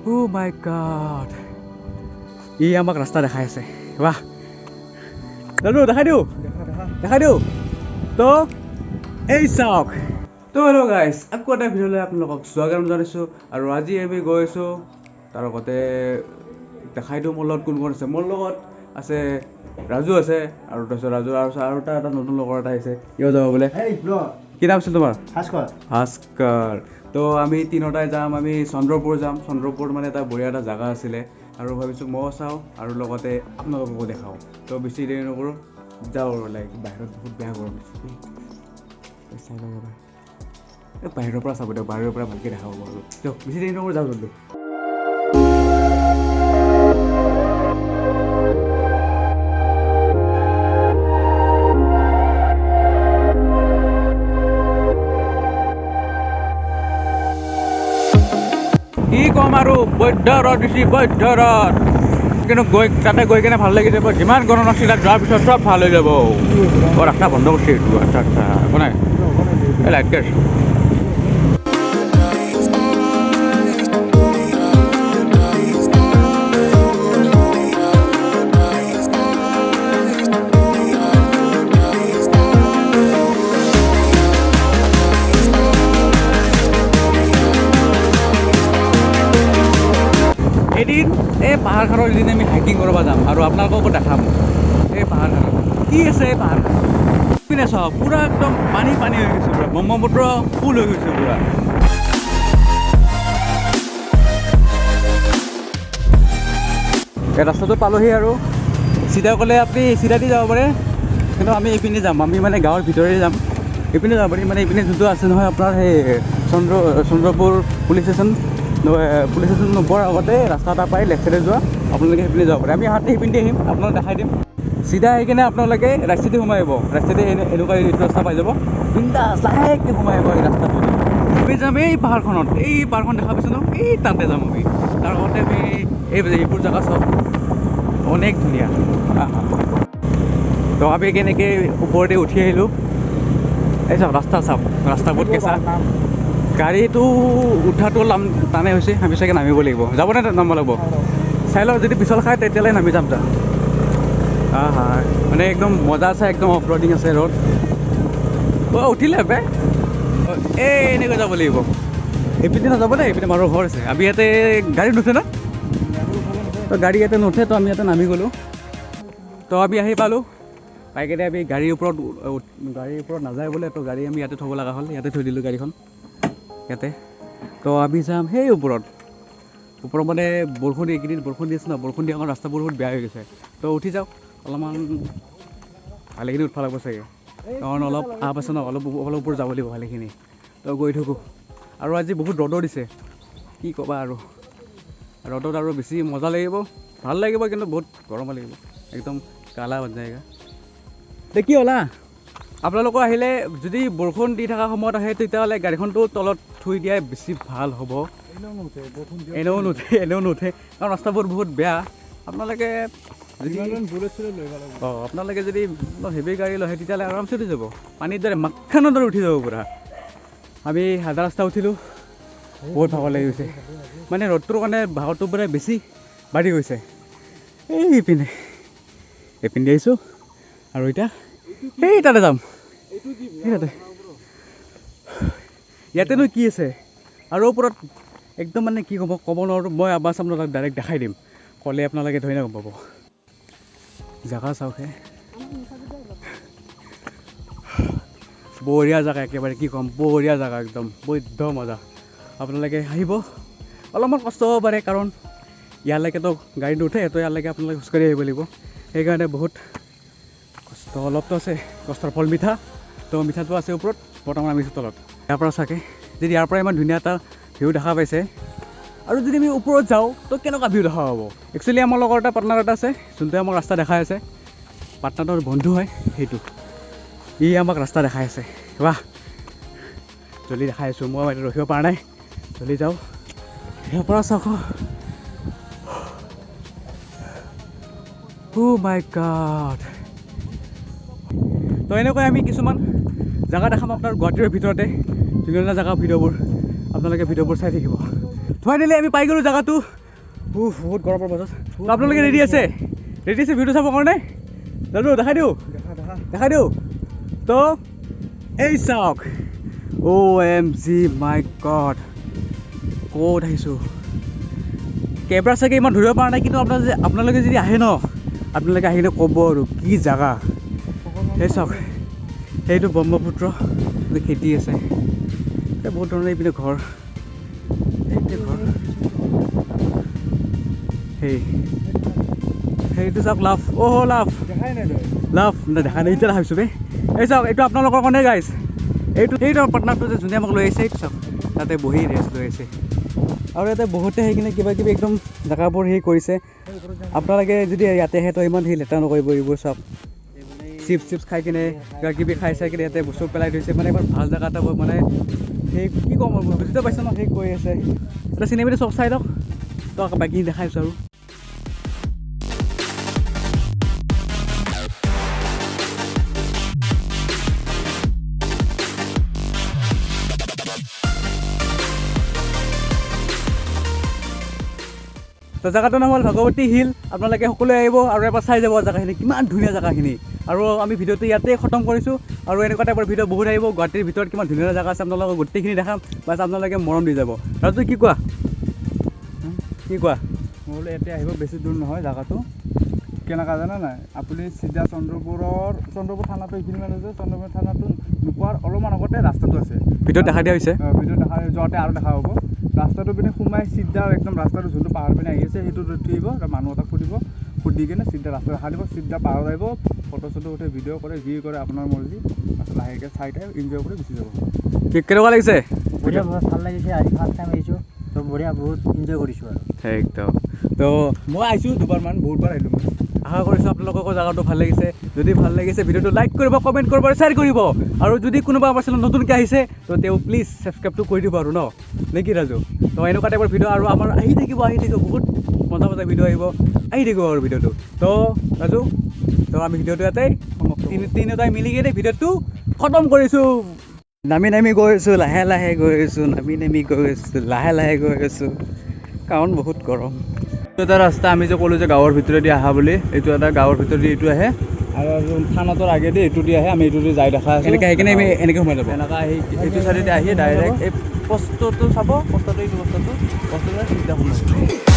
Oh my god. ই আমাক ৰাস্তা দেখাই আছে বাহ দাদু দেখাই দিওঁ তো এই চাওক তো হেল্ল' গাইজ আকৌ এটা ভিডিঅ'লৈ আপোনালোকক স্বাগতম জনাইছোঁ আৰু আজি আমি গৈ আছোঁ তাৰ লগতে দেখাই দিওঁ মোৰ লগত কোন কোন আছে মোৰ লগত আছে ৰাজু আছে আৰু তাৰপিছত ৰাজু আৰু এটা নতুন লগৰ এটা আহিছে ইও যাব বোলে কি নাম আছিল তোমাৰ ভাস্কৰ তো আমি তিনিওটাই যাম আমি চন্দ্ৰপুৰ যাম চন্দ্ৰপুৰ মানে এটা বঢ়িয়া এটা জেগা আছিলে আৰু ভাবিছোঁ ময়ো চাওঁ আৰু লগতে আপোনালোককো দেখাওঁ তো বেছি দেৰি নকৰোঁ যাওঁ আৰু লাইক বাহিৰত বহুত বেয়া গৰম চাই লওঁ ৰ'বা এই বাহিৰৰ পৰা চাব দিয়ক বাহিৰৰ পৰা ভালকৈ দেখাব আৰু দিয়ক বেছি দেৰি নকৰোঁ যাওঁ জল্দি কি ক'ম আৰু বৈদ্য ৰথ দিছি বৈদ্য ৰথ কিন্তু তাতে গৈ কিনে ভাল লাগিছে যিমান গৰম আছিল তাত যোৱাৰ পিছত চব ভাল হৈ যাব ৰাস্তা বন্ধ কৰিছে এইটো আচ্ছা একো নাই এই লাইটকৈ আছোঁ এদিন এই পাহাৰখনৰ এদিন আমি হাইকিং কৰিব যাম আৰু আপোনালোককো দেখাম এই পাহাৰখনত কি আছে এই পাহাৰখন পিনে চাওক পূৰা একদম পানী হৈ গৈছে পূৰা ব্ৰহ্মপুত্ৰ ফুল হৈ গৈছে পূৰা এই ৰাস্তাটো পালোহি আৰু চিধা ক'লে আপুনি চিধা দি যাব পাৰে কিন্তু আমি এইপিনে যাম আমি মানে গাঁৱৰ ভিতৰে যাম এইপিনে যাব পাৰি মানে এইপিনে যোনটো আছে নহয় আপোনাৰ সেই চন্দ্ৰপুৰ পুলিচ ষ্টেচন নোপোৱাৰ আগতে ৰাস্তা এটা পাই লেফ্ট চাইডে যোৱা আপোনালোকে সেইপিনে যাব পাৰে আমি হাতে সেইপিনে আহিম আপোনালোক দেখাই দিম চিধা আহি কিনে আপোনালোকে ৰাস্তাতে সোমাই আহিব ৰাস্তাতে এনেকুৱা এইটো ৰাস্তা পাই যাব বিন্দাছ লাহেকৈ সোমাই আহিব এই ৰাস্তাটো আমি যাম এই পাহাৰখন দেখা পাইছোঁ ন এই তাতে যাম আমি তাৰ লগতে আমি এইবোৰ জেগা চাওঁ অনেক ধুনীয়া তো আমি কেনেকৈ ওপৰতে উঠি আহিলোঁ এই চাওক ৰাস্তা চাওক ৰাস্তা বহুত কেঁচা গাড়ীটো উঠাটো টানে হৈছে আমি চাগে নামিব লাগিব যাবনে নামিব লাগিব চাই লওক যদি পিছল খায় তেতিয়ালৈ নামি যাম তাত মানে একদম মজা আছে একদম অফ ৰডিং আছে ৰ'ড উঠিলে বে এই এনেকৈ যাব লাগিব এইপিনে নাযাব দেই এইপিনে মানুহৰ ঘৰ আছে আমি ইয়াতে গাড়ী নুঠে ন তো গাড়ী ইয়াতে নুঠে তো আমি ইয়াতে নামি গ'লোঁ তো আমি আহি পালোঁ পাই কেনে আমি গাড়ীৰ ওপৰত নাযায় বোলে তো গাড়ী আমি ইয়াতে থ'ব লগা হ'ল ইয়াতে থৈ দিলোঁ গাড়ীখন ইয়াতে তো আমি যাম সেই ওপৰত মানে বৰষুণ এইকেইদিন বৰষুণ দি আছে ন বৰষুণ দিয়া কাৰণ ৰাস্তাবোৰ বহুত বেয়া হৈ গৈছে তো উঠি যাওক অলপমান ভালেখিনি উঠিব লাগিব চাগে কাৰণ অলপ আপ আছে ন অলপ ওপৰত যাব লাগিব ভালেখিনি তো গৈ থাকোঁ আৰু আজি বহুত ৰ'দো দিছে কি ক'বা আৰু ৰ'দত আৰু বেছি মজা লাগিব ভাল লাগিব কিন্তু বহুত গৰম লাগিব একদম কালা হৈ যায়গা কি হ'লা আপোনালোকৰ আহিলে যদি বৰষুণ দি থকা সময়ত আহে তেতিয়াহ'লে গাড়ীখনটো তলত থৈ দিয়াই বেছি ভাল হ'ব এনেও নুঠে কাৰণ ৰাস্তাবোৰ বহুত বেয়া আপোনালোকে যদি হেভি গাড়ী লয় তেতিয়াহ'লে আৰামছে উঠি যাব পানীৰ দৰে মাখানৰ দৰে উঠি যাব পূৰা আমি আধা ৰাস্তা উঠিলোঁ বহুত ভাগৰ লাগি গৈছে মানে ৰ'দটোৰ কাৰণে ভাগৰটো পূৰা বেছি বাঢ়ি গৈছে এইপিনে আহিছোঁ আৰু এতিয়া সেই তাতে যাম ইয়াতেনো কি আছে আৰু ওপৰত একদম মানে কি ক'ব নোৱাৰোঁ মই আপোনালোকক ডাইৰেক্ট দেখাই দিম ক'লে আপোনালোকে ধৰি গম পাব জেগা চাওকহে বঢ়িয়া জেগা একেবাৰে কি ক'ম বঢ়িয়া জেগা একদম বৈদ্য মজা আপোনালোকে আহিব অলপমান কষ্ট হ'ব পাৰে কাৰণ ইয়ালৈকেতো গাড়ী নুঠে তো ইয়ালৈকে আপোনালোকে খোজকাঢ়ি আহিব লাগিব সেইকাৰণে বহুত কষ্ট অলপতো আছে কষ্টৰ ফল মিঠা তো মিঠাটো আছে ওপৰত বৰ্তমান আমি তলত ইয়াৰ পৰা চাগে যদি ইয়াৰ পৰা ইমান ধুনীয়া এটা ভিউ দেখা পাইছে আৰু যদি আমি ওপৰত যাওঁ তো কেনেকুৱা ভিউ দেখা পাব একচুৱেলি আমাৰ লগৰ এটা পাৰ্টনাৰ এটা আছে যোনটোৱে আমাক ৰাস্তা দেখাই আছে পাৰ্টনাৰটোৰ বন্ধু হয় সেইটো ই আমাক ৰাস্তা দেখাই আছে বাহ জল্দি দেখাই আছোঁ মই ৰখিব পৰা নাই জল্দি যাওঁ ইয়াৰ পৰা চাওক Oh my god তো এনেকৈ আমি কিছুমান জায়গা দেখাম আপোনাৰ গুৱাহাটীৰ ভিতৰতে ধুনীয়া জায়গা ভিডিঅ'বোৰ আপোনালোকে ভিডিঅ'বোৰ চাই থাকিব ফাইনেলি আমি পাই গ'লোঁ জেগাটো বহুত গৰমৰ বতৰত আপোনালোকে ৰেডি আছে ভিডিঅ' চাবৰ কাৰণে দাদু দেখাই দিওঁ তো এই চাওক OMG মাই গড ক'ত আহিছোঁ কেমেৰা চাগে ইমান ধৰিব পৰা নাই কিন্তু আপোনালোকে যদি আহে ন আপোনালোকে আহি কিনে ক'ব আৰু কি জেগা সেই চাওক সেইটো ব্ৰহ্মপুত্ৰ খেতি আছে বহুত ধৰণৰ এইপিনে ঘৰ সেইটো চাওক লাভ লাভ দেখা নাই এতিয়া ভাবিছোঁ বে এই চাওক এইটো আপোনালোকৰ কাৰণে গাইছ এইটো পাৰ্টনাৰটো যে যোনে আমাক লৈ আহিছে এইটো চাওক তাতে বহি ৰেষ্ট লৈ আছে আৰু ইয়াতে বহুতে আহি কিনে কিবা কিবি একদম জেগাবোৰ হেৰি কৰিছে আপোনালোকে যদি ইয়াতে আহে তো ইমান সেই লেতেৰা নকৰিব এইবোৰ চাওক চিপছ খাই কিনে কিবা কিবি খাই চাই কিনে ইয়াতে বস্তু পেলাই থৈছে মানে ইমান ভাল জেগা এটা মানে সেই কি ক'ম আৰু বুজিতে পাইছে ন সেই কৈ আছে এটা চিনেমাটো চব চাই লওক তো আকৌ বাকী দেখাইছোঁ আৰু তো জেগাটোৰ নাম হ'ল ভাগৱতী হিল আপোনালোকে সকলোৱে আহিব আৰু এবাৰ চাই যাব জেগাখিনি কিমান ধুনীয়া জেগাখিনি আৰু আমি ভিডিঅ'টো ইয়াতে খতম কৰিছোঁ আৰু এনেকুৱা টাইপৰ ভিডিঅ' বহুত আহিব গুৱাহাটীৰ ভিতৰত কিমান ধুনীয়া জেগা আছে আপোনালোকক গোটেইখিনি দেখাম বাছ আপোনালোকে মৰম দি যাব ৰাজু কি কোৱা মই বোলো ইয়াতে আহিব বেছি দূৰ নহয় জেগাটো কেনেকুৱা জানা নাই আপুনি চিধা চন্দ্ৰপুৰ থানাটো এইখিনি মানে আছে চন্দ্ৰপুৰ থানাটো নোপোৱাৰ অলপমান আগতে ৰাস্তাটো আছে ভিডিঅ'ত দেখা দিয়া হৈছে ভিডিঅ'ত দেখা যোৱাতে আৰু দেখা হ'ব ৰাস্তাটো পিনে সোমাই চিধা একদম ৰাস্তাটো যোনটো পাহাৰ পিনে আহি আছে সেইটো উঠি আহিব মানুহ এটাক সুধি কিনে চিধা ৰাস্তা দেখা দিব চিধা পাহাৰত আহিব ফটো চটো উঠে ভিডিঅ' কৰে যি কৰে আপোনাৰ মৰ্জি তাৰপিছত লাহেকৈ চাই এনজয় কৰি গুচি যাব কেনেকুৱা লাগিছে বঢ়িয়া বহুত ভাল লাগিছে আজি ফাৰ্ষ্ট টাইম আহিছোঁ তো বঢ়িয়া বহুত এনজয় কৰিছোঁ আৰু একদম তো মই আহিছোঁ দুবাৰমান বহুতবাৰ আহিলোঁ মই আশা কৰিছোঁ আপোনালোককো জেগাটো ভাল লাগিছে যদি ভাল লাগিছে ভিডিঅ'টো লাইক কৰিব কমেণ্ট কৰিব আৰু শ্বেয়াৰ কৰিব আৰু যদি কোনোবা আমাৰ চেনেল নতুনকৈ আহিছে তো তেওঁ প্লিজ ছাবস্ক্ৰাইবটো কৰি দিব আৰু নে কি ৰাজু তো এনেকুৱা টাইপৰ ভিডিঅ' আৰু আমাৰ আহি থাকিব বহুত মজা ভিডিঅ' আহি থাকিব আৰু ভিডিঅ'টো তো ৰাজু তো আমি ভিডিঅ'টো ইয়াতে তিনিওটাই মিলি কিনে ভিডিঅ'টো খতম কৰিছোঁ নামি গৈ আছোঁ লাহে গৈ আছোঁ লাহে গৈ আছোঁ কাৰণ বহুত গৰম এইটো এটা ৰাস্তা আমি যে ক'লোঁ যে গাঁৱৰ ভিতৰেদি আহা বুলি এইটো এটা গাঁৱৰ ভিতৰেদি এইটো আহে আৰু থানাটোৰ আগেদি এইটো দি আহে আমি এইটো দি যাই দেখা আছোঁ এনেকৈ আহি কিনে আমি এনেকৈ সোমাই যাব এনেকৈ আহি এইটো চাইডেদি আহি ডাইৰেক্ট এই পষ্টটো চাব পষ্টটো এইটো পষ্টটো চিধা সোমাই